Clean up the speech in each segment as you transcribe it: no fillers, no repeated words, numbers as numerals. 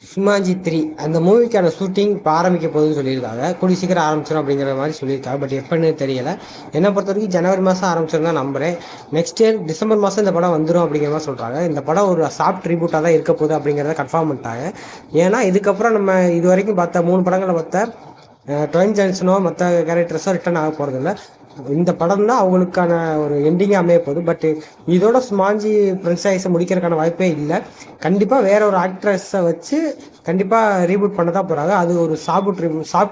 சிமாஞ்சி 3 அந்த மூவிக்கான ஷூட்டிங் இப்போ ஆரம்பிக்க போகுதுன்னு சொல்லியிருக்காங்க. கூடிய சீக்கிரம் ஆரம்பிச்சிடும் அப்படிங்கிற மாதிரி சொல்லியிருக்காங்க. பட் எப்பன்னு தெரியல. என்னை பொறுத்த வரைக்கும் ஜனவரி மாதம் ஆரம்பிச்சிடும் தான் நம்புறேன். நெக்ஸ்ட் இயர் டிசம்பர் மாதம் இந்த படம் வந்துடும் அப்படிங்கிற மாதிரி சொல்கிறாங்க. இந்த படம் ஒரு சாஃப்ட் ரிபூட்டாக தான் இருக்க போகுது அப்படிங்கிறத கன்ஃபார்ம் பண்ணிட்டாங்க. ஏன்னா இதுக்கப்புறம் நம்ம இது வரைக்கும் பார்த்த 3 படங்களை பார்த்த டுவைன் ஜான்சனோ மற்ற கேரக்டர்ஸோ ரிட்டர்ன் ஆக போகிறதில்ல. இந்த படம் தான் அவங்களுக்கான ஒரு எண்டிங்காக அமைய போகுது. பட் இதோட ஸ்மாஞ்சி ஃப்ரெண்ட்ஸைஸை முடிக்கிறதுக்கான வாய்ப்பே இல்லை. கண்டிப்பாக வேற ஒரு ஆக்ட்ரஸை வச்சு கண்டிப்பாக ரீபூட் பண்ண தான் போகிறாங்க. அது ஒரு சாஃப்ட்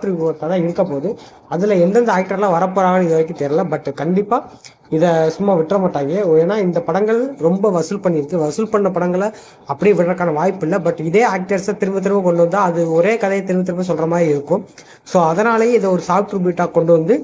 ரிபூட்டாக தான் இருக்க போகுது. அதில் எந்தெந்த ஆக்டர்லாம் வரப்போகிறாங்கன்னு இது வரைக்கும் தெரியல. பட் கண்டிப்பாக இதை சும்மா விட்டுற மாட்டாங்க. ஏன்னா இந்த படங்கள் ரொம்ப வசூல் பண்ணியிருக்கு. வசூல் பண்ண படங்களை அப்படியே விடுறதுக்கான வாய்ப்பு இல்லை. பட் இதே ஆக்டர்ஸை திரும்ப திரும்ப கொண்டு வந்தால் அது ஒரே கதையை திரும்ப திரும்ப சொல்கிற மாதிரி இருக்கும். ஸோ அதனாலேயே இதை ஒரு சாஃப்ட் ரிபூட்டாக கொண்டு வந்து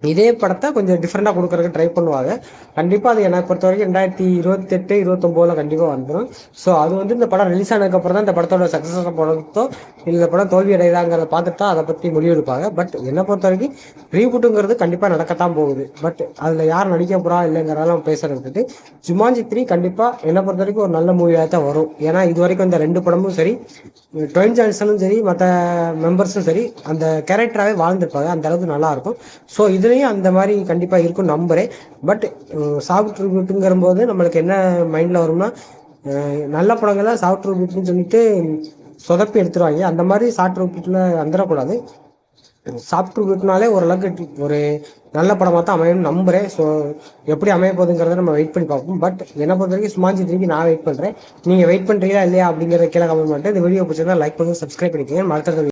இதே படத்தை கொஞ்சம் டிஃப்ரெண்ட்டாக கொடுக்குறதுக்கு ட்ரை பண்ணுவாங்க. கண்டிப்பாக அது என்னை பொறுத்த வரைக்கும் 2028 29 கண்டிப்பாக வந்துடும். ஸோ அது வந்து இந்த படம் ரிலீஸ் ஆனதுக்கப்புறம் தான் இந்த படத்தோட சக்ஸஸ் படத்தோ இந்த படம் தோல்வி அடையுதாங்கிறத பார்த்துட்டு தான் அதை பற்றி முடிவெடுப்பாங்க. பட் என்னை பொறுத்த வரைக்கும் ரீபூட்டுங்கிறது கண்டிப்பாக நடக்கத்தான் போகுது. பட் அதில் யார் நடிக்க போகிறா இல்லைங்கிறதெல்லாம் பேசுகிறதுக்கு ஜுமான்ஜி 3 கண்டிப்பாக என்னை பொறுத்த வரைக்கும் ஒரு நல்ல மூவியாக தான் வரும். ஏன்னா இது வரைக்கும் இந்த 2 படமும் சரி, டுவைன் ஜான்சனும் சரி, மற்ற மெம்பர்ஸும் சரி, அந்த கேரக்டராகவே வாழ்ந்துருப்பாங்க. அந்த அளவுக்கு நல்லாயிருக்கும். ஸோ இதுலேயும் அந்த மாதிரி கண்டிப்பாக இருக்கும் நம்புறேன். பட் சாஃப்ட் ரிபூட்டுங்கிற போது நம்மளுக்கு என்ன மைண்டில் வரும்னா, நல்ல படங்கள்லாம் சாஃப்ட் ரிபூட்னு சொல்லிட்டு சொதப்பி எடுத்துருவாங்க. அந்த மாதிரி சாஃப்ட் ரிபூட்டில் வந்துடக்கூடாது. சாஃப்ட் ரிபூட்னாலே ஓரளவுக்கு ஒரு நல்ல படமாக தான் அமையணும்னு நம்புகிறேன். ஸோ எப்படி அமைய போகுதுங்கிறத நம்ம வெயிட் பண்ணி பார்ப்போம். பட் என்னை பொறுத்த வரைக்கும் சுமாஞ்சி 3 நான் வெயிட் பண்ணுறேன். நீங்கள் வெயிட் பண்ணுறீங்களா இல்லையா அப்படிங்கிறத கீழே கமெண்ட் பண்ணிட்டு இந்த வீடியோ பிடிச்சிருந்தா லைக் பண்ணுங்கள், சப்ஸ்கிரைப் பண்ணிக்கோங்க. மறக்காம